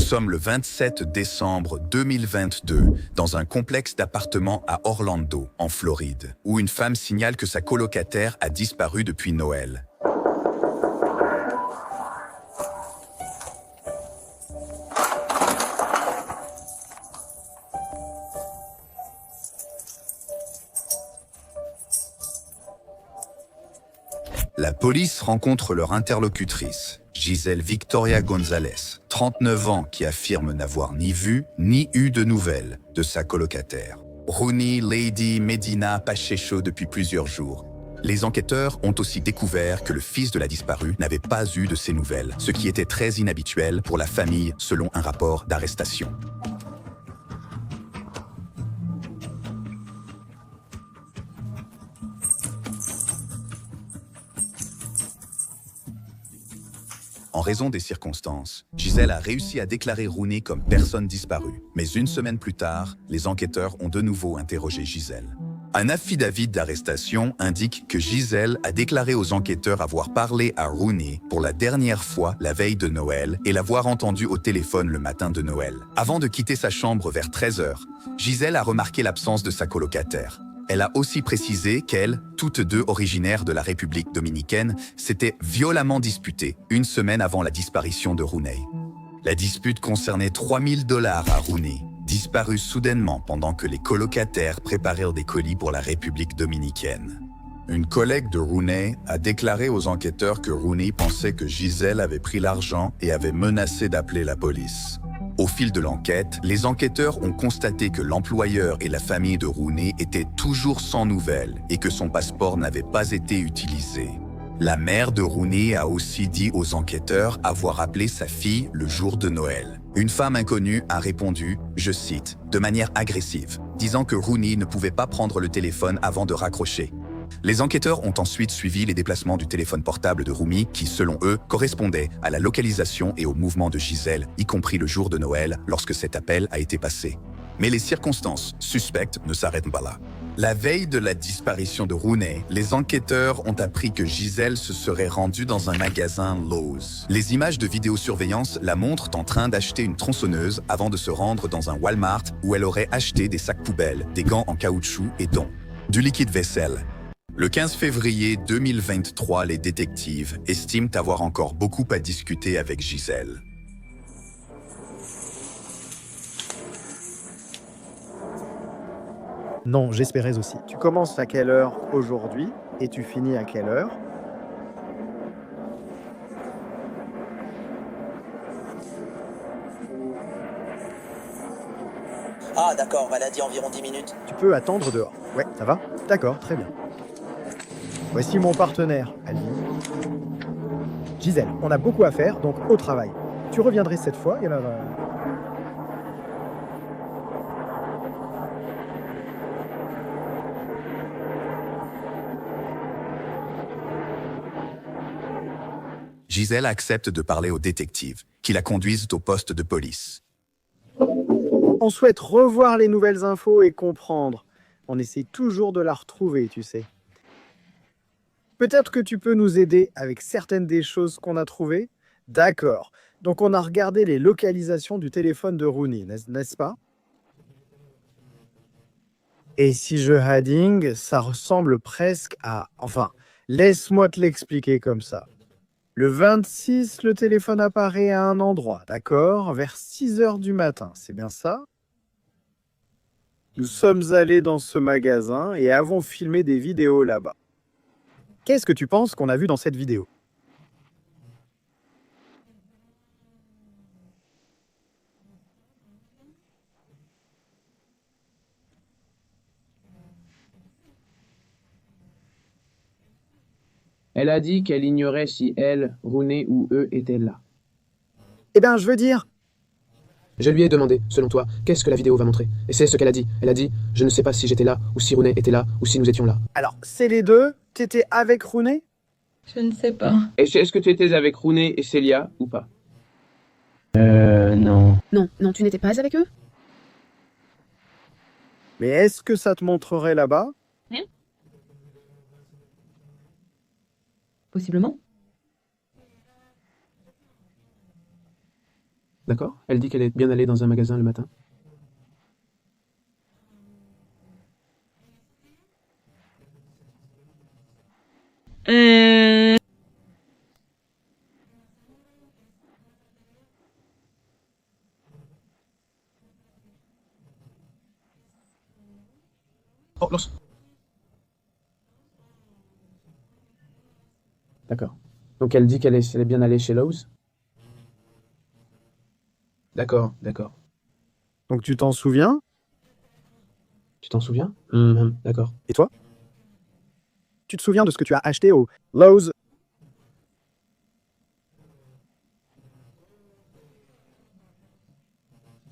sommes le 27 décembre 2022 dans un complexe d'appartements à Orlando, en Floride, où une femme signale que sa colocataire a disparu depuis Noël. La police rencontre leur interlocutrice, Giselle Victoria González, 39 ans, qui affirme n'avoir ni vu ni eu de nouvelles de sa colocataire, Rooney Lady Medina Pacheco, depuis plusieurs jours. Les enquêteurs ont aussi découvert que le fils de la disparue n'avait pas eu de ses nouvelles, ce qui était très inhabituel pour la famille selon un rapport d'arrestation. En raison des circonstances, Giselle a réussi à déclarer Rooney comme personne disparue. Mais une semaine plus tard, les enquêteurs ont de nouveau interrogé Giselle. Un affidavit d'arrestation indique que Giselle a déclaré aux enquêteurs avoir parlé à Rooney pour la dernière fois la veille de Noël et l'avoir entendu au téléphone le matin de Noël. Avant de quitter sa chambre vers 13 h, Giselle a remarqué l'absence de sa colocataire. Elle a aussi précisé qu'elles, toutes deux originaires de la République dominicaine, s'étaient violemment disputées une semaine avant la disparition de Rooney. La dispute concernait $3000 à Rooney, disparu soudainement pendant que les colocataires préparaient des colis pour la République dominicaine. Une collègue de Rooney a déclaré aux enquêteurs que Rooney pensait que Giselle avait pris l'argent et avait menacé d'appeler la police. Au fil de l'enquête, les enquêteurs ont constaté que l'employeur et la famille de Rooney étaient toujours sans nouvelles et que son passeport n'avait pas été utilisé. La mère de Rooney a aussi dit aux enquêteurs avoir appelé sa fille le jour de Noël. Une femme inconnue a répondu, je cite, de manière agressive, disant que Rooney ne pouvait pas prendre le téléphone avant de raccrocher. Les enquêteurs ont ensuite suivi les déplacements du téléphone portable de Rooney qui, selon eux, correspondait à la localisation et au mouvement de Giselle, y compris le jour de Noël lorsque cet appel a été passé. Mais les circonstances suspectes ne s'arrêtent pas là. La veille de la disparition de Rooney, les enquêteurs ont appris que Giselle se serait rendue dans un magasin Lowe's. Les images de vidéosurveillance la montrent en train d'acheter une tronçonneuse avant de se rendre dans un Walmart où elle aurait acheté des sacs poubelles, des gants en caoutchouc et dont du liquide vaisselle. Le 15 février 2023, les détectives estiment avoir encore beaucoup à discuter avec Giselle. Non, j'espérais aussi. Tu commences à quelle heure aujourd'hui et tu finis à quelle heure? Ah d'accord, elle a dit environ 10 minutes. Tu peux attendre dehors. Ouais, ça va? D'accord, très bien. Voici mon partenaire, Alvin. Giselle, on a beaucoup à faire, donc au travail. Tu reviendrais cette fois et alors... Giselle accepte de parler aux détectives, qui la conduisent au poste de police. On souhaite revoir les nouvelles infos et comprendre. On essaie toujours de la retrouver, tu sais. Peut-être que tu peux nous aider avec certaines des choses qu'on a trouvées? D'accord. Donc on a regardé les localisations du téléphone de Rooney, n'est-ce pas? Et si je heading, ça ressemble presque à... Enfin, laisse-moi te l'expliquer comme ça. Le 26, le téléphone apparaît à un endroit, d'accord? Vers 6 h du matin, c'est bien ça? Nous sommes allés dans ce magasin et avons filmé des vidéos là-bas. Qu'est-ce que tu penses qu'on a vu dans cette vidéo? Elle a dit qu'elle ignorait si elle, Rooney ou eux étaient là. Eh bien, je veux dire... Je lui ai demandé, selon toi, qu'est-ce que la vidéo va montrer? Et c'est ce qu'elle a dit. Elle a dit, je ne sais pas si j'étais là, ou si Rooney était là, ou si nous étions là. Alors, c'est les deux? T'étais avec Rooney? Je ne sais pas. Et est-ce que tu étais avec Rooney et Celia ou pas? Non. Non, tu n'étais pas avec eux? Mais est-ce que ça te montrerait là-bas? Possiblement. D'accord. Elle dit qu'elle est bien allée dans un magasin le matin. Oh, Los. D'accord. Donc elle dit qu'elle est bien allée chez Lowe's. D'accord, d'accord. Donc tu t'en souviens? Tu t'en souviens? D'accord. Et toi? Tu te souviens de ce que tu as acheté au Lowe's?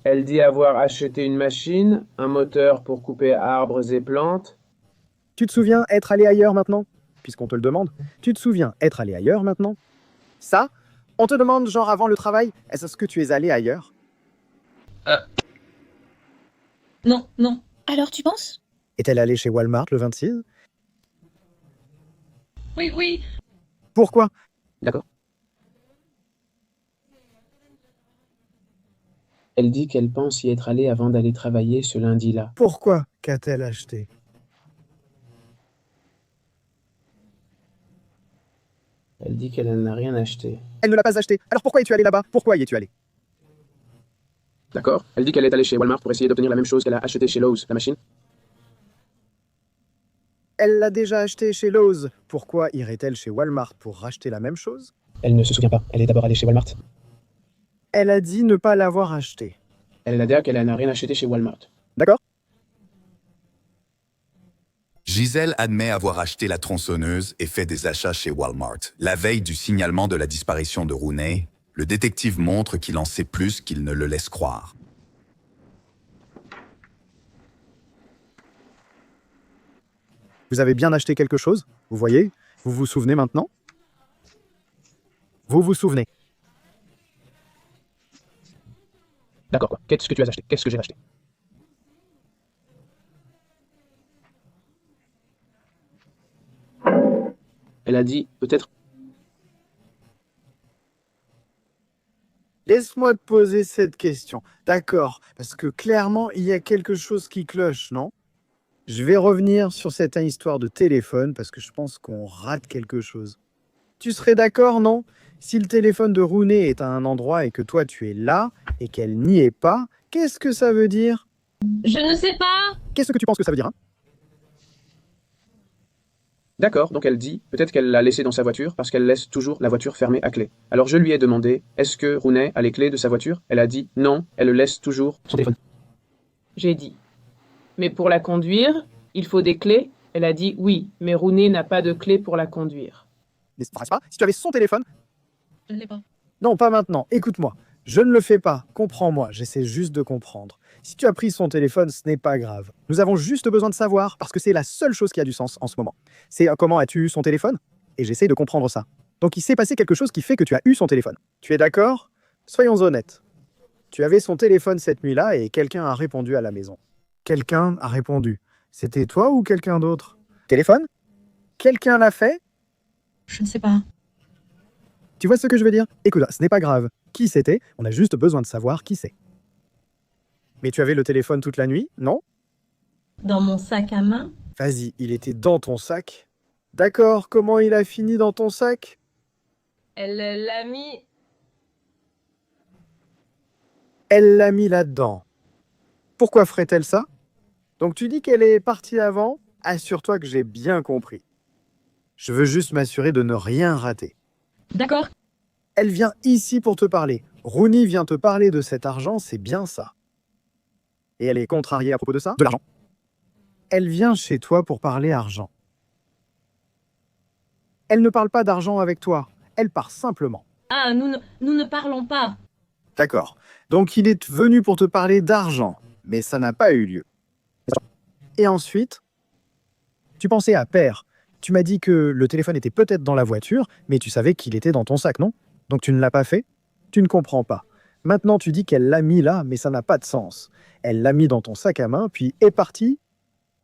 Elle dit avoir acheté une machine, un moteur pour couper arbres et plantes. Tu te souviens être allé ailleurs maintenant? Puisqu'on te le demande. Tu te souviens être allé ailleurs maintenant? Ça? On te demande genre avant le travail, est-ce que tu es allé ailleurs? Non, non. Alors tu penses? Est-elle allée chez Walmart le 26? Oui, oui. Pourquoi? D'accord. Elle dit qu'elle pense y être allée avant d'aller travailler ce lundi-là. Pourquoi qu'a-t-elle acheté? Elle dit qu'elle n'a rien acheté. Elle ne l'a pas acheté. Alors pourquoi es-tu allé là-bas? Pourquoi y es-tu allé? D'accord. Elle dit qu'elle est allée chez Walmart pour essayer d'obtenir la même chose qu'elle a acheté chez Lowe's, la machine. Elle l'a déjà acheté chez Lowe's. Pourquoi irait-elle chez Walmart pour racheter la même chose? Elle ne se souvient pas. Elle est d'abord allée chez Walmart. Elle a dit ne pas l'avoir acheté. Elle a dit qu'elle n'a rien acheté chez Walmart. D'accord? Gisèle admet avoir acheté la tronçonneuse et fait des achats chez Walmart. La veille du signalement de la disparition de Rooney, le détective montre qu'il en sait plus qu'il ne le laisse croire. Vous avez bien acheté quelque chose? Vous voyez? Vous vous souvenez maintenant? Vous vous souvenez? D'accord, quoi. Qu'est-ce que tu as acheté? Qu'est-ce que j'ai acheté? Elle a dit, peut-être... Laisse-moi te poser cette question. D'accord, parce que clairement, il y a quelque chose qui cloche, non? Je vais revenir sur cette histoire de téléphone parce que je pense qu'on rate quelque chose. Tu serais d'accord, non? Si le téléphone de Rooney est à un endroit et que toi tu es là et qu'elle n'y est pas, qu'est-ce que ça veut dire? Je ne sais pas. Qu'est-ce que tu penses que ça veut dire, hein? D'accord, donc elle dit, peut-être qu'elle l'a laissé dans sa voiture parce qu'elle laisse toujours la voiture fermée à clé. Alors je lui ai demandé, est-ce que Rooney a les clés de sa voiture? Elle a dit, non, elle laisse toujours son téléphone. J'ai dit. Mais pour la conduire, il faut des clés? Elle a dit oui, mais Rooney n'a pas de clés pour la conduire. N'est-ce pas? Si tu avais son téléphone... Je ne l'ai pas. Non, pas maintenant. Écoute-moi. Je ne le fais pas. Comprends-moi. J'essaie juste de comprendre. Si tu as pris son téléphone, ce n'est pas grave. Nous avons juste besoin de savoir, parce que c'est la seule chose qui a du sens en ce moment. C'est comment as-tu eu son téléphone? Et j'essaie de comprendre ça. Donc il s'est passé quelque chose qui fait que tu as eu son téléphone. Tu es d'accord? Soyons honnêtes. Tu avais son téléphone cette nuit-là et quelqu'un a répondu à la maison. Quelqu'un a répondu. C'était toi ou quelqu'un d'autre? Téléphone? Quelqu'un l'a fait? Je ne sais pas. Tu vois ce que je veux dire? Écoute, ce n'est pas grave. Qui c'était? On a juste besoin de savoir qui c'est. Mais tu avais le téléphone toute la nuit, non? Dans mon sac à main? Vas-y, il était dans ton sac. D'accord, comment il a fini dans ton sac? Elle l'a mis. Elle l'a mis là-dedans. Pourquoi ferait-elle ça? Donc tu dis qu'elle est partie avant? Assure-toi que j'ai bien compris. Je veux juste m'assurer de ne rien rater. D'accord. Elle vient ici pour te parler. Rooney vient te parler de cet argent, c'est bien ça. Et elle est contrariée à propos de ça? De l'argent. Elle vient chez toi pour parler argent. Elle ne parle pas d'argent avec toi. Elle part simplement. Ah, nous ne parlons pas. D'accord. Donc il est venu pour te parler d'argent, mais ça n'a pas eu lieu. Et ensuite, tu pensais à père. Tu m'as dit que le téléphone était peut-être dans la voiture, mais tu savais qu'il était dans ton sac, non? Donc tu ne l'as pas fait? Tu ne comprends pas. Maintenant tu dis qu'elle l'a mis là, mais ça n'a pas de sens. Elle l'a mis dans ton sac à main, puis est partie.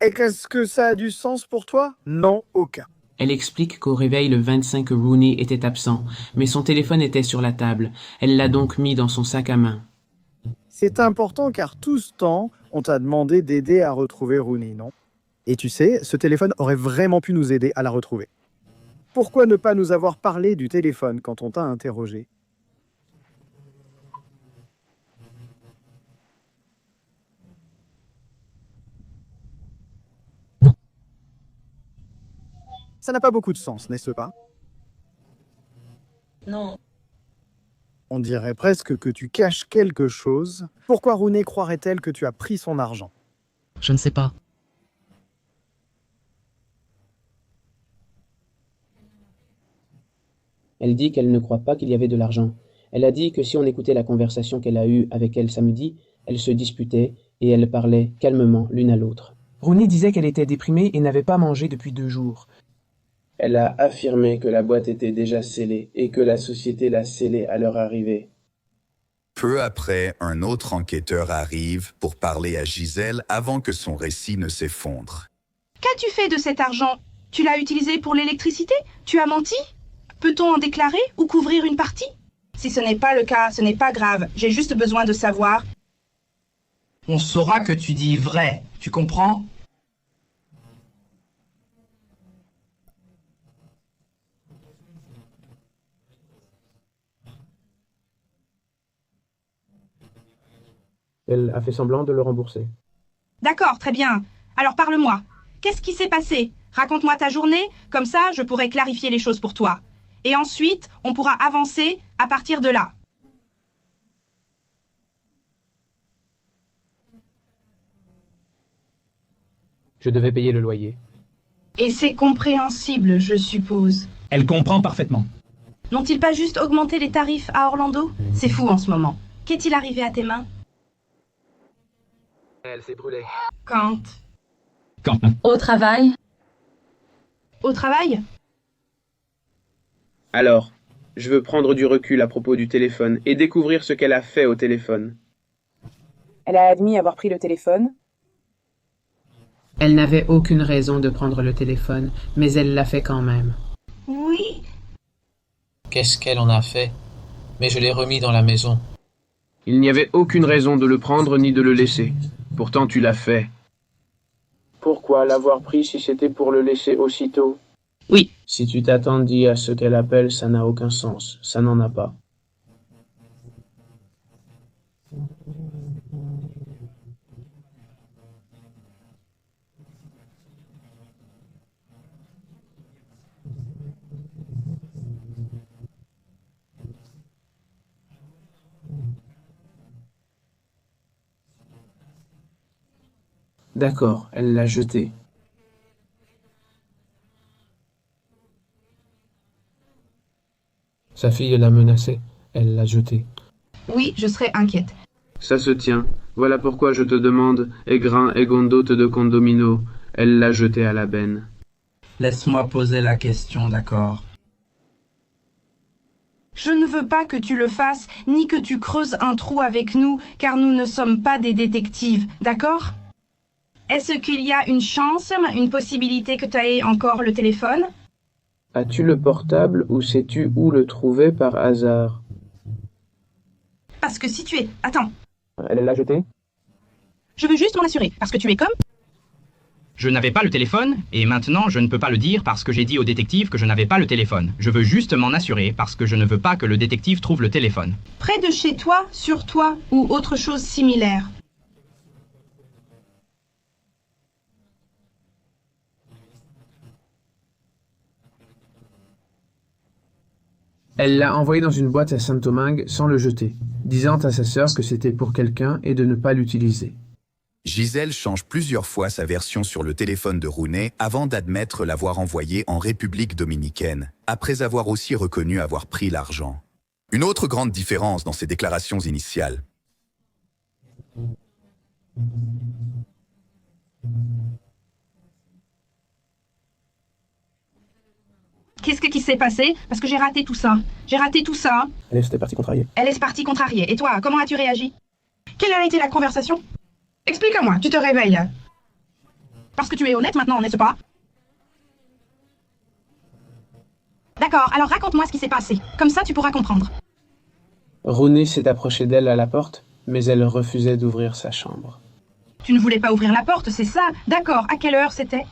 Et qu'est-ce que ça a du sens pour toi? Non, aucun. Elle explique qu'au réveil le 25 Rooney était absent, mais son téléphone était sur la table. Elle l'a donc mis dans son sac à main. C'est important car tout ce temps, on t'a demandé d'aider à retrouver Rooney, non? Et tu sais, ce téléphone aurait vraiment pu nous aider à la retrouver. Pourquoi ne pas nous avoir parlé du téléphone quand on t'a interrogé? Ça n'a pas beaucoup de sens, n'est-ce pas? Non. On dirait presque que tu caches quelque chose. Pourquoi Rooney croirait-elle que tu as pris son argent? Je ne sais pas. Elle dit qu'elle ne croit pas qu'il y avait de l'argent. Elle a dit que si on écoutait la conversation qu'elle a eue avec elle samedi, elles se disputaient et elles parlaient calmement l'une à l'autre. Rooney disait qu'elle était déprimée et n'avait pas mangé depuis 2 jours. Elle a affirmé que la boîte était déjà scellée et que la société l'a scellée à leur arrivée. Peu après, un autre enquêteur arrive pour parler à Gisèle avant que son récit ne s'effondre. Qu'as-tu fait de cet argent? Tu l'as utilisé pour l'électricité? Tu as menti? Peut-on en déclarer ou couvrir une partie? Si ce n'est pas le cas, ce n'est pas grave. J'ai juste besoin de savoir. On saura que tu dis vrai, tu comprends? Elle a fait semblant de le rembourser. D'accord, très bien. Alors parle-moi. Qu'est-ce qui s'est passé? Raconte-moi ta journée, comme ça je pourrai clarifier les choses pour toi. Et ensuite, on pourra avancer à partir de là. Je devais payer le loyer. Et c'est compréhensible, je suppose. Elle comprend parfaitement. N'ont-ils pas juste augmenté les tarifs à Orlando? C'est fou en ce moment. Qu'est-il arrivé à tes mains? Elle s'est brûlée. Quand? Au travail? Au travail? Alors, je veux prendre du recul à propos du téléphone et découvrir ce qu'elle a fait au téléphone. Elle a admis avoir pris le téléphone. Elle n'avait aucune raison de prendre le téléphone, mais elle l'a fait quand même. Oui. Qu'est-ce qu'elle en a fait? Mais je l'ai remis dans la maison. Il n'y avait aucune raison de le prendre ni de le laisser. Pourtant tu l'as fait. Pourquoi l'avoir pris si c'était pour le laisser aussitôt? Oui. Si tu t'attendis à ce qu'elle appelle, ça n'a aucun sens. Ça n'en a pas. D'accord, elle l'a jeté. Sa fille l'a menacé, elle l'a jeté. Oui, je serais inquiète. Ça se tient. Voilà pourquoi je te demande, Egrin Egondote de Condomino. Elle l'a jeté à la benne. Laisse-moi poser la question, d'accord? Je ne veux pas que tu le fasses, ni que tu creuses un trou avec nous, car nous ne sommes pas des détectives, d'accord? Est-ce qu'il y a une chance, une possibilité que tu aies encore le téléphone? As-tu le portable ou sais-tu où le trouver par hasard? Parce que si tu es... Attends, Elle l'a jeté? je veux juste m'en assurer, parce que tu es comme... Je n'avais pas le téléphone, et maintenant je ne peux pas le dire parce que j'ai dit au détective que je n'avais pas le téléphone. Je veux juste m'en assurer parce que je ne veux pas que le détective trouve le téléphone. Près de chez toi, sur toi, ou autre chose similaire. Elle l'a envoyé dans une boîte à Saint-Domingue sans le jeter, disant à sa sœur que c'était pour quelqu'un et de ne pas l'utiliser. Gisèle change plusieurs fois sa version sur le téléphone de Rooney avant d'admettre l'avoir envoyé en République dominicaine, après avoir aussi reconnu avoir pris l'argent. Une autre grande différence dans ses déclarations initiales. Qu'est-ce qui s'est passé? Parce que j'ai raté tout ça. J'ai raté tout ça. Elle est partie contrariée. Elle est partie contrariée. Et toi, comment as-tu réagi? Quelle a été la conversation? Explique-moi, tu te réveilles. Parce que tu es honnête maintenant, n'est-ce pas? D'accord, alors raconte-moi ce qui s'est passé. Comme ça, tu pourras comprendre. Rooney s'est approché d'elle à la porte mais elle refusait d'ouvrir sa chambre. Tu ne voulais pas ouvrir la porte, c'est ça? D'accord. À quelle heure c'était?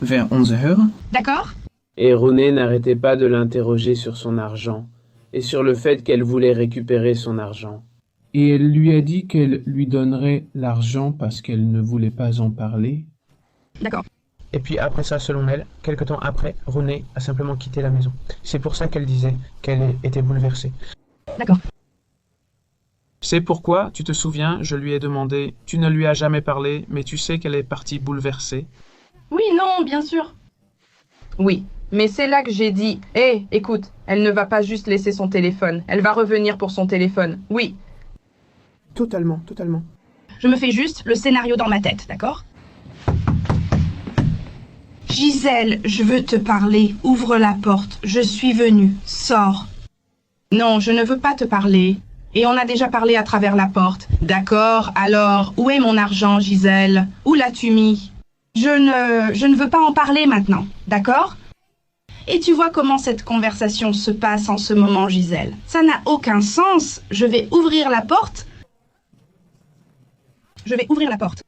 Vers 11 heures. D'accord? Et Rooney n'arrêtait pas de l'interroger sur son argent, et sur le fait qu'elle voulait récupérer son argent. Et elle lui a dit qu'elle lui donnerait l'argent parce qu'elle ne voulait pas en parler. D'accord. Et puis après ça, selon elle, quelque temps après, Rooney a simplement quitté la maison. C'est pour ça qu'elle disait qu'elle était bouleversée. D'accord. C'est pourquoi, tu te souviens, je lui ai demandé, tu ne lui as jamais parlé, mais tu sais qu'elle est partie bouleversée. Oui, non, bien sûr. Oui, mais c'est là que j'ai dit, hé, écoute, elle ne va pas juste laisser son téléphone, elle va revenir pour son téléphone. Oui. Totalement. Je me fais juste le scénario dans ma tête, d'accord? Gisèle, je veux te parler. Ouvre la porte. Je suis venue. Sors. Non, je ne veux pas te parler. Et on a déjà parlé à travers la porte. D'accord, alors, où est mon argent, Gisèle? Où l'as-tu mis? Je ne veux pas en parler maintenant, d'accord? Et tu vois comment cette conversation se passe en ce moment, Gisèle. Ça n'a aucun sens. Je vais ouvrir la porte. Je vais ouvrir la porte.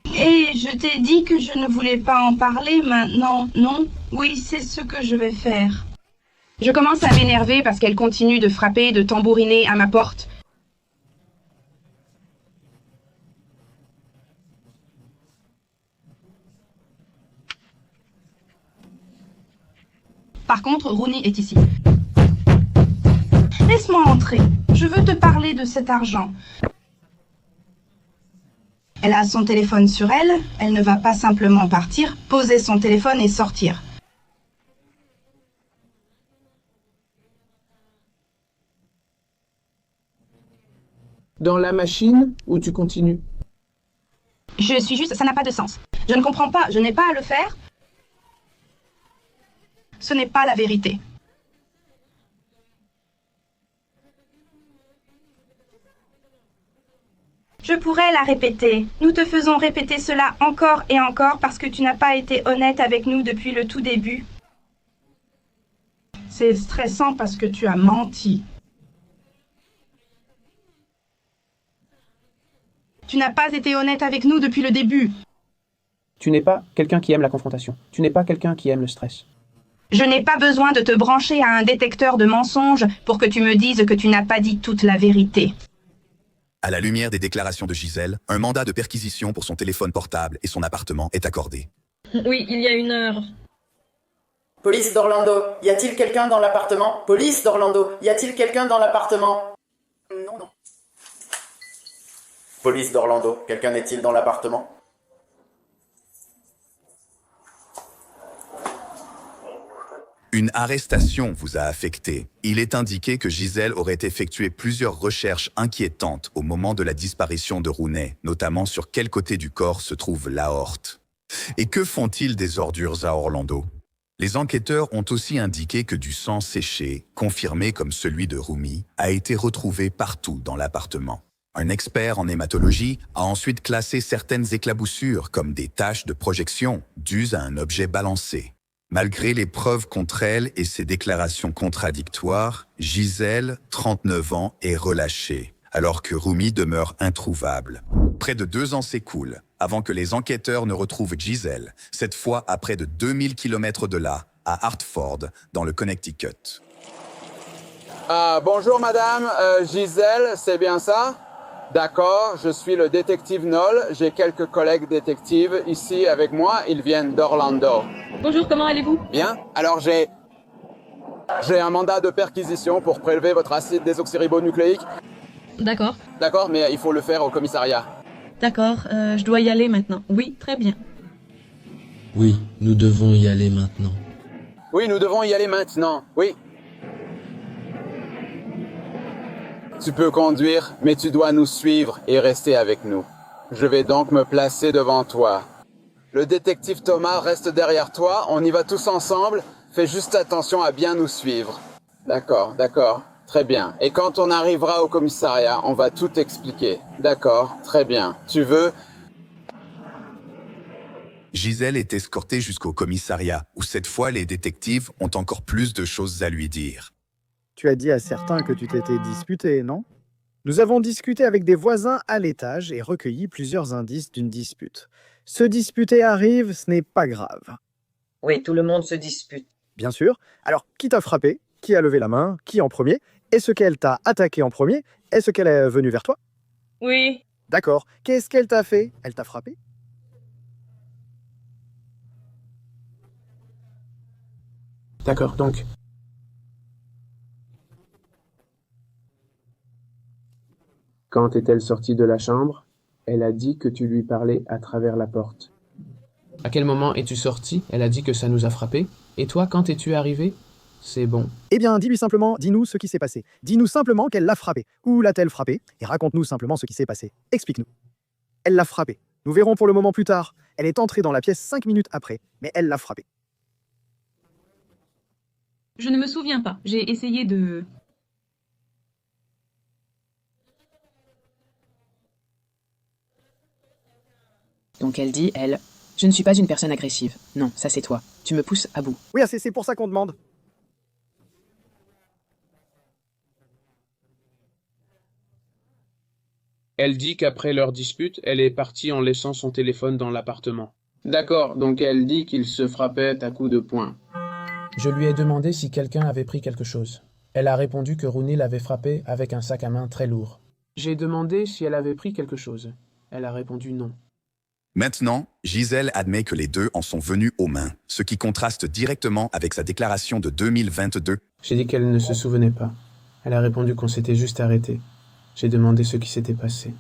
Et je t'ai dit que je ne voulais pas en parler maintenant, non? Oui, c'est ce que je vais faire. Je commence à m'énerver parce qu'elle continue de frapper, de tambouriner à ma porte. Par contre, Rooney est ici. Laisse-moi entrer. Je veux te parler de cet argent. Elle a son téléphone sur elle. Elle ne va pas simplement partir, poser son téléphone et sortir. Dans la machine, ou tu continues? Je suis juste... Ça n'a pas de sens. Je ne comprends pas. Je n'ai pas à le faire. Ce n'est pas la vérité. Je pourrais la répéter. Nous te faisons répéter cela encore et encore parce que tu n'as pas été honnête avec nous depuis le tout début. C'est stressant parce que tu as menti. Tu n'as pas été honnête avec nous depuis le début. Tu n'es pas quelqu'un qui aime la confrontation. Tu n'es pas quelqu'un qui aime le stress. Je n'ai pas besoin de te brancher à un détecteur de mensonges pour que tu me dises que tu n'as pas dit toute la vérité. À la lumière des déclarations de Gisèle, un mandat de perquisition pour son téléphone portable et son appartement est accordé. Oui, il y a 1 heure. Police d'Orlando, y a-t-il quelqu'un dans l'appartement? Police d'Orlando, y a-t-il quelqu'un dans l'appartement? Non. Police d'Orlando, quelqu'un est-il dans l'appartement? Une arrestation vous a affecté. Il est indiqué que Gisèle aurait effectué plusieurs recherches inquiétantes au moment de la disparition de Rooney, notamment sur quel côté du corps se trouve l'aorte. Et que font-ils des ordures à Orlando? Les enquêteurs ont aussi indiqué que du sang séché, confirmé comme celui de Rumi, a été retrouvé partout dans l'appartement. Un expert en hématologie a ensuite classé certaines éclaboussures comme des taches de projection dues à un objet balancé. Malgré les preuves contre elle et ses déclarations contradictoires, Gisèle, 39 ans, est relâchée, alors que Rumi demeure introuvable. Près de 2 ans s'écoulent avant que les enquêteurs ne retrouvent Gisèle, cette fois à près de 2000 km de là, à Hartford, dans le Connecticut. Bonjour madame, Gisèle, c'est bien ça? D'accord, je suis le détective Knoll. J'ai quelques collègues détectives ici avec moi. Ils viennent d'Orlando. Bonjour, comment allez-vous? Bien. Alors j'ai un mandat de perquisition pour prélever votre acide désoxyribonucléique. D'accord. D'accord, mais il faut le faire au commissariat. D'accord, je dois y aller maintenant. Oui, très bien. Oui, nous devons y aller maintenant. Oui, nous devons y aller maintenant. Oui. Tu peux conduire, mais tu dois nous suivre et rester avec nous. Je vais donc me placer devant toi. Le détective Thomas reste derrière toi, on y va tous ensemble. Fais juste attention à bien nous suivre. D'accord, d'accord, très bien. Et quand on arrivera au commissariat, on va tout expliquer. D'accord, très bien. Tu veux... Gisèle est escortée jusqu'au commissariat, où cette fois les détectives ont encore plus de choses à lui dire. Tu as dit à certains que tu t'étais disputé, non? Nous avons discuté avec des voisins à l'étage et recueilli plusieurs indices d'une dispute. Se disputer arrive, ce n'est pas grave. Oui, tout le monde se dispute. Bien sûr. Alors, qui t'a frappé? Qui a levé la main? Qui en premier? Est-ce qu'elle t'a attaqué en premier? Est-ce qu'elle est venue vers toi? Oui. D'accord. Qu'est-ce qu'elle t'a fait? Elle t'a frappé? D'accord, donc. Quand est-elle sortie de la chambre? Elle a dit que tu lui parlais à travers la porte. À quel moment es-tu sorti? Elle a dit que ça nous a frappés. Et toi, quand es-tu arrivé? C'est bon. Eh bien, dis-lui simplement, dis-nous ce qui s'est passé. Dis-nous simplement qu'elle l'a frappé. Où l'a-t-elle frappé? Et raconte-nous simplement ce qui s'est passé. Explique-nous. Elle l'a frappé. Nous verrons pour le moment plus tard. Elle est entrée dans la pièce 5 minutes après, mais elle l'a frappé. Je ne me souviens pas. J'ai essayé de... Donc elle dit, elle, je ne suis pas une personne agressive. Non, ça c'est toi. Tu me pousses à bout. Oui, c'est pour ça qu'on demande. Elle dit qu'après leur dispute, elle est partie en laissant son téléphone dans l'appartement. D'accord, donc elle dit qu'ils se frappaient à coups de poing. Je lui ai demandé si quelqu'un avait pris quelque chose. Elle a répondu que Rooney l'avait frappé avec un sac à main très lourd. J'ai demandé si elle avait pris quelque chose. Elle a répondu non. Maintenant, Gisèle admet que les deux en sont venus aux mains, ce qui contraste directement avec sa déclaration de 2022. J'ai dit qu'elle ne se souvenait pas. Elle a répondu qu'on s'était juste arrêté. J'ai demandé ce qui s'était passé.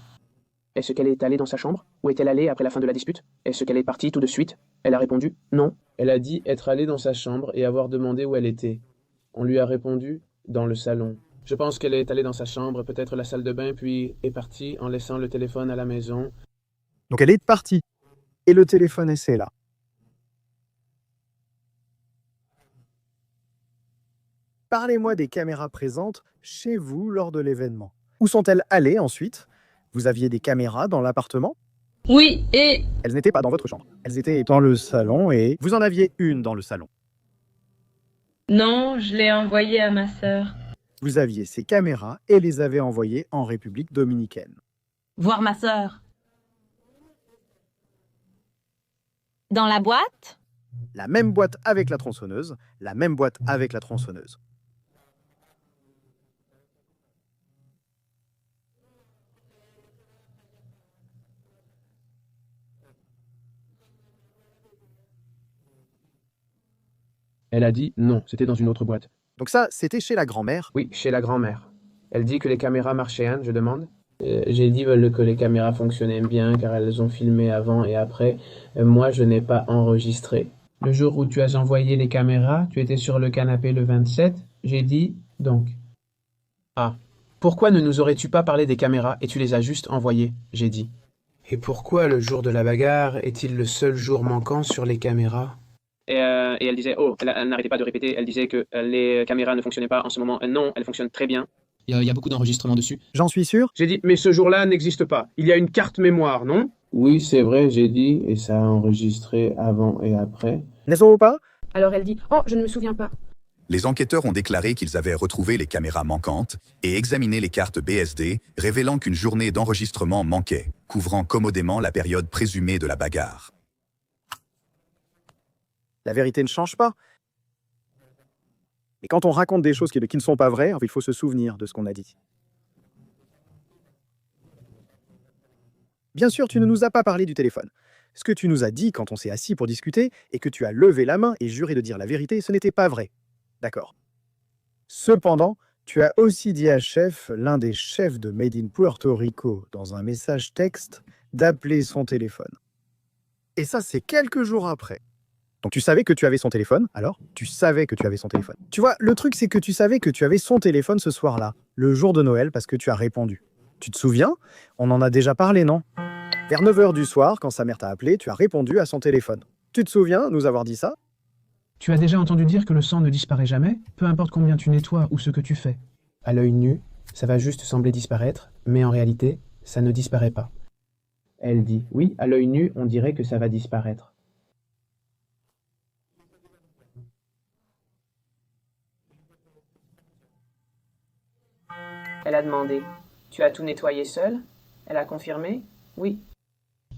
Est-ce qu'elle est allée dans sa chambre? Où est-elle allée après la fin de la dispute? Est-ce qu'elle est partie tout de suite? Elle a répondu non. Elle a dit être allée dans sa chambre et avoir demandé où elle était. On lui a répondu dans le salon. Je pense qu'elle est allée dans sa chambre, peut-être la salle de bain, puis est partie en laissant le téléphone à la maison. Donc elle est partie. Et le téléphone est là. Parlez-moi des caméras présentes chez vous lors de l'événement. Où sont-elles allées ensuite? Vous aviez des caméras dans l'appartement? Oui, et... Elles n'étaient pas dans votre chambre. Elles étaient dans le salon et vous en aviez une dans le salon. Non, je l'ai envoyée à ma sœur. Vous aviez ces caméras et les avez envoyées en République dominicaine. Voir ma sœur. Dans la boîte? La même boîte avec la tronçonneuse, la même boîte avec la tronçonneuse. Elle a dit non, c'était dans une autre boîte. Donc ça, c'était chez la grand-mère? Oui, chez la grand-mère. Elle dit que les caméras marchaient, Anne, je demande. J'ai dit que les caméras fonctionnaient bien car elles ont filmé avant et après. Moi, je n'ai pas enregistré. Le jour où tu as envoyé les caméras, tu étais sur le canapé le 27. J'ai dit donc. Ah. Pourquoi ne nous aurais-tu pas parlé des caméras et tu les as juste envoyées? J'ai dit. Et pourquoi le jour de la bagarre est-il le seul jour manquant sur les caméras? Et elle disait, elle n'arrêtait pas de répéter, elle disait que les caméras ne fonctionnaient pas en ce moment. Non, elles fonctionnent très bien. Il y a beaucoup d'enregistrements dessus. J'en suis sûr? J'ai dit, mais ce jour-là n'existe pas. Il y a une carte mémoire, non? Oui, c'est vrai, j'ai dit, et ça a enregistré avant et après. N'est-ce pas? Alors elle dit, oh, je ne me souviens pas. Les enquêteurs ont déclaré qu'ils avaient retrouvé les caméras manquantes et examiné les cartes BSD, révélant qu'une journée d'enregistrement manquait, couvrant commodément la période présumée de la bagarre. La vérité ne change pas. Mais quand on raconte des choses qui ne sont pas vraies, il faut se souvenir de ce qu'on a dit. Bien sûr, tu ne nous as pas parlé du téléphone. Ce que tu nous as dit quand on s'est assis pour discuter et que tu as levé la main et juré de dire la vérité, ce n'était pas vrai. D'accord. Cependant, tu as aussi dit à Chef, l'un des chefs de Made in Puerto Rico, dans un message texte, d'appeler son téléphone. Et ça, c'est quelques jours après. Donc tu savais que tu avais son téléphone, alors? Tu savais que tu avais son téléphone. Tu vois, le truc, c'est que tu savais que tu avais son téléphone ce soir-là, le jour de Noël, parce que tu as répondu. Tu te souviens? On en a déjà parlé, non? Vers 9h du soir, quand sa mère t'a appelé, tu as répondu à son téléphone. Tu te souviens nous avoir dit ça? Tu as déjà entendu dire que le sang ne disparaît jamais, peu importe combien tu nettoies ou ce que tu fais. À l'œil nu, ça va juste sembler disparaître, mais en réalité, ça ne disparaît pas. Elle dit, oui, à l'œil nu, on dirait que ça va disparaître. Elle a demandé. Tu as tout nettoyé seule? Elle a confirmé. Oui.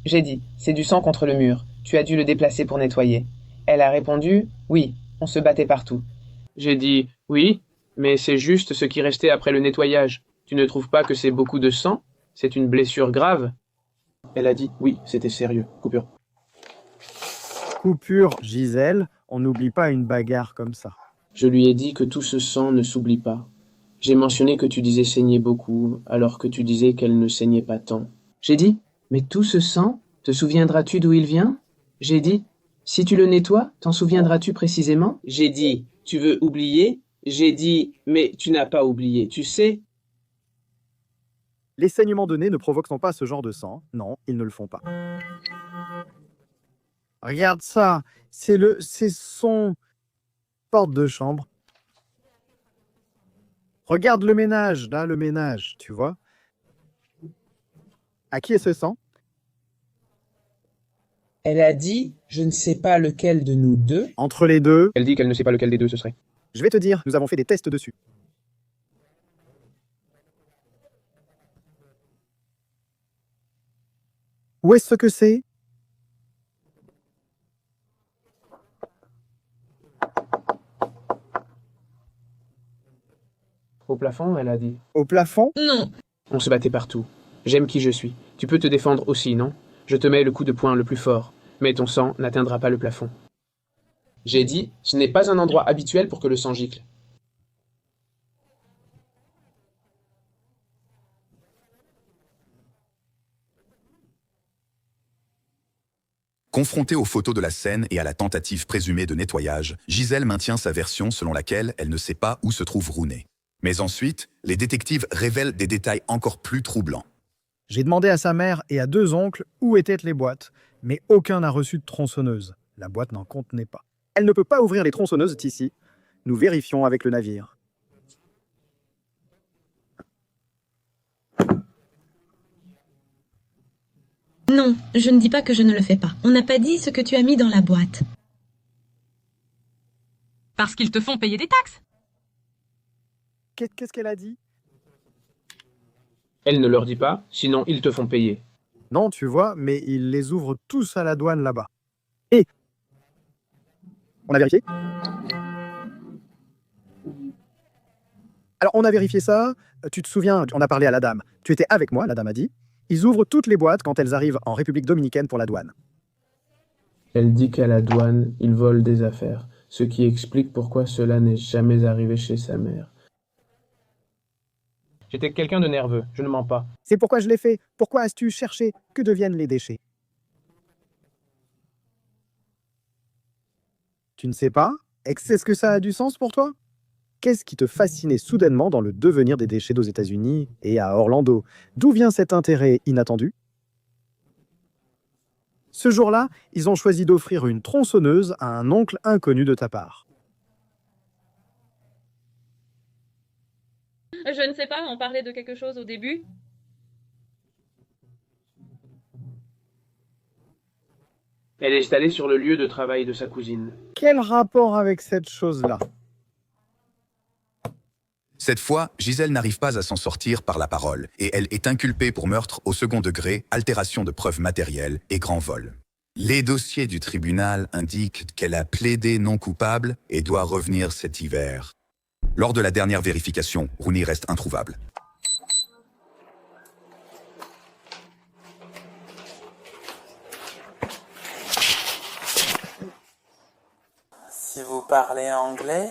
J'ai dit. C'est du sang contre le mur. Tu as dû le déplacer pour nettoyer. Elle a répondu. Oui. On se battait partout. J'ai dit oui, mais c'est juste ce qui restait après le nettoyage. Tu ne trouves pas que c'est beaucoup de sang? C'est une blessure grave? Elle a dit oui, c'était sérieux. Coupure. Coupure, Gisèle, on n'oublie pas une bagarre comme ça. Je lui ai dit que tout ce sang ne s'oublie pas. J'ai mentionné que tu disais saigner beaucoup, alors que tu disais qu'elle ne saignait pas tant. J'ai dit, mais tout ce sang, te souviendras-tu d'où il vient? J'ai dit, si tu le nettoies, t'en souviendras-tu précisément? J'ai dit, tu veux oublier? J'ai dit, mais tu n'as pas oublié, tu sais? Les saignements de nez ne provoquent pas ce genre de sang. Non, ils ne le font pas. Regarde ça, c'est son porte de chambre. Regarde le ménage, là, le ménage, tu vois. À qui est ce sang? Elle a dit, je ne sais pas lequel de nous deux. Entre les deux. Elle dit qu'elle ne sait pas lequel des deux ce serait. Je vais te dire, nous avons fait des tests dessus. Où est-ce que c'est? Au plafond, elle a dit. Au plafond? Non. On se battait partout. J'aime qui je suis. Tu peux te défendre aussi, non? Je te mets le coup de poing le plus fort, mais ton sang n'atteindra pas le plafond. J'ai dit, ce n'est pas un endroit habituel pour que le sang gicle. Confrontée aux photos de la scène et à la tentative présumée de nettoyage, Gisèle maintient sa version selon laquelle elle ne sait pas où se trouve Rooney. Mais ensuite, les détectives révèlent des détails encore plus troublants. J'ai demandé à sa mère et à 2 oncles où étaient les boîtes, mais aucun n'a reçu de tronçonneuse. La boîte n'en contenait pas. Elle ne peut pas ouvrir les tronçonneuses ici. Nous vérifions avec le navire. Non, je ne dis pas que je ne le fais pas. On n'a pas dit ce que tu as mis dans la boîte. Parce qu'ils te font payer des taxes. Qu'est-ce qu'elle a dit? Elle ne leur dit pas, sinon ils te font payer. Non, tu vois, mais ils les ouvrent tous à la douane là-bas. Et on a vérifié? Alors, on a vérifié ça. Tu te souviens, on a parlé à la dame. Tu étais avec moi, la dame a dit. Ils ouvrent toutes les boîtes quand elles arrivent en République dominicaine pour la douane. Elle dit qu'à la douane, ils volent des affaires, ce qui explique pourquoi cela n'est jamais arrivé chez sa mère. J'étais quelqu'un de nerveux, je ne mens pas. C'est pourquoi je l'ai fait. Pourquoi as-tu cherché? Que deviennent les déchets? Tu ne sais pas? Est-ce que ça a du sens pour toi? Qu'est-ce qui te fascinait soudainement dans le devenir des déchets aux États-Unis et à Orlando? D'où vient cet intérêt inattendu? Ce jour-là, ils ont choisi d'offrir une tronçonneuse à un oncle inconnu de ta part. Je ne sais pas, on parlait de quelque chose au début. Elle est allée sur le lieu de travail de sa cousine. Quel rapport avec cette chose-là? Cette fois, Gisèle n'arrive pas à s'en sortir par la parole et elle est inculpée pour meurtre au second degré, altération de preuves matérielles et grand vol. Les dossiers du tribunal indiquent qu'elle a plaidé non coupable et doit revenir cet hiver. Lors de la dernière vérification, Rooney reste introuvable. Si vous parlez anglais?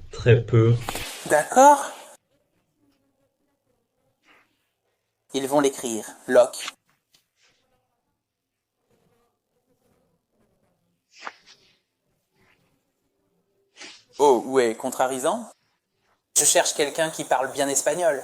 Très peu. D'accord. Ils vont l'écrire. Locke. Oh, ouais, contrarisant? Je cherche quelqu'un qui parle bien espagnol.